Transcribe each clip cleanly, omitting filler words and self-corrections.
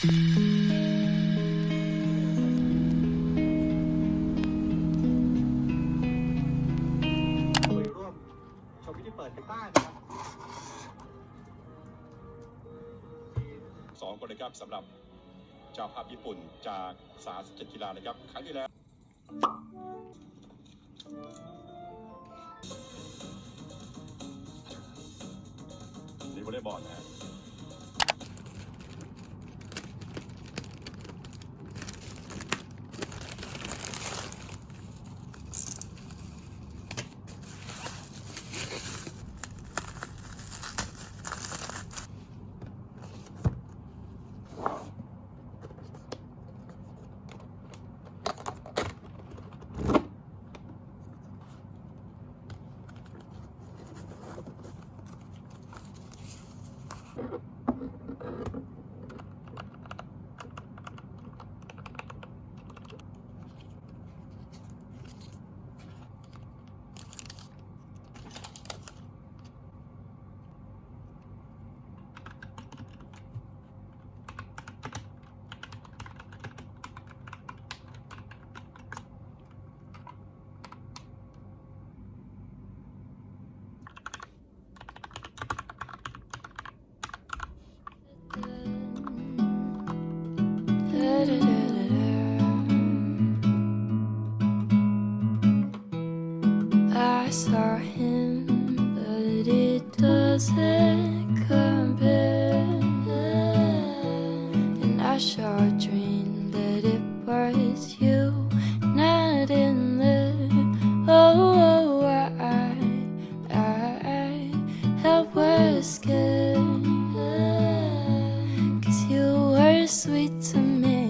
ร่วมชมพิธีเปิดในบ้านนะครับ2 คนนะครับสำหรับเจ้าภาพญี่ปุ่นจาก37กีฬานะครับครั้งที่แล้วนี่วอลเลย์บอลนะI saw him, but it doesn't compare. And I sure dreamed that it was you, not in there. Oh, I was scared, 'cause you were sweet to me,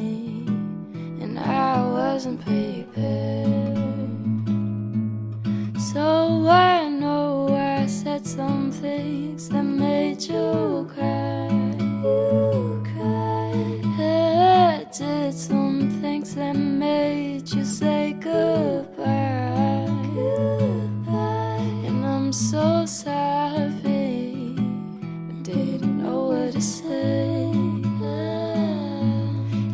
and I wasn't prepared. So I know I said some things that made you cry. You cried. I did some things that made you say goodbye. Goodbye. And I'm so sorry, I didn't know what to say.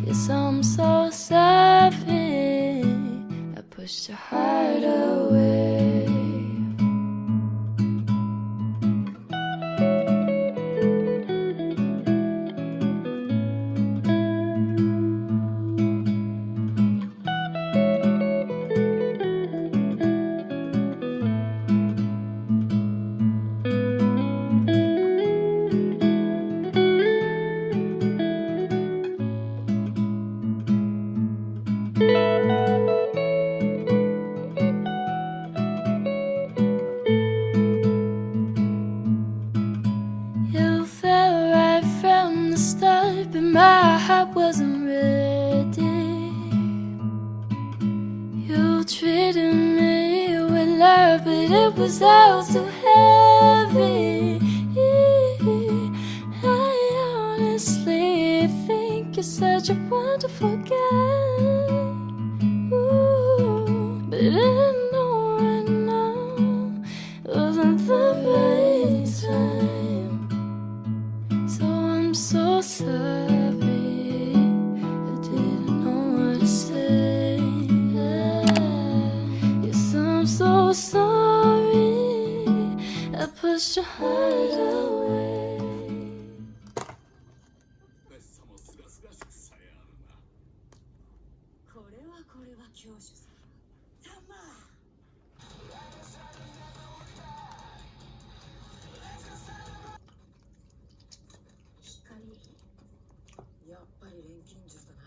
Yes, I'm so sorry, I pushed your heart away. You fell right from the start, but my heart wasn't ready. You treated me with love, but it was all too heavy. I honestly think you're such a wonderful guy. Ooh, but I know right now it wasn't the right time. So I'm so sorry, I didn't know what to say. Yes, I'm so sorry, I pushed your heart away. これは教主さん。サンマー。光。やっぱり錬金術だな。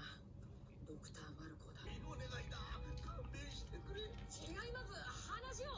ドクターマルコーだ。お願いだ。勘弁してくれ。違います。話を。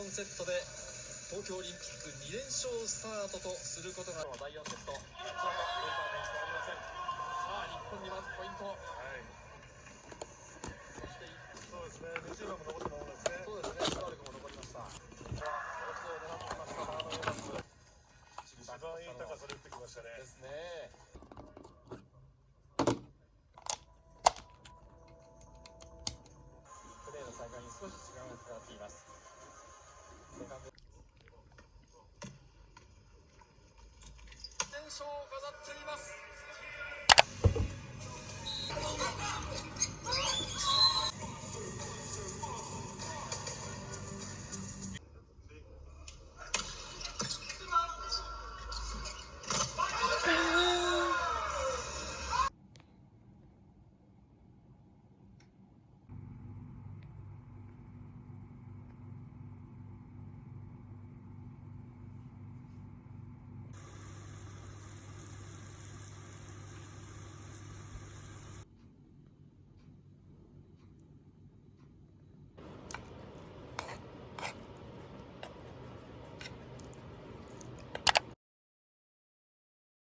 4セットで東京オリンピック2連勝スタートとすることが第4セット。さあ日本にまずポイント。そうですね、20番も残ったものですね。そうですね、スタールクも残りました。さあ、コースを狙ってきましたバーノーラス。一番いい高さで打ってきましたね。ですね。プレーの再開に少し時間がかかっています。セカンド連勝を飾っています。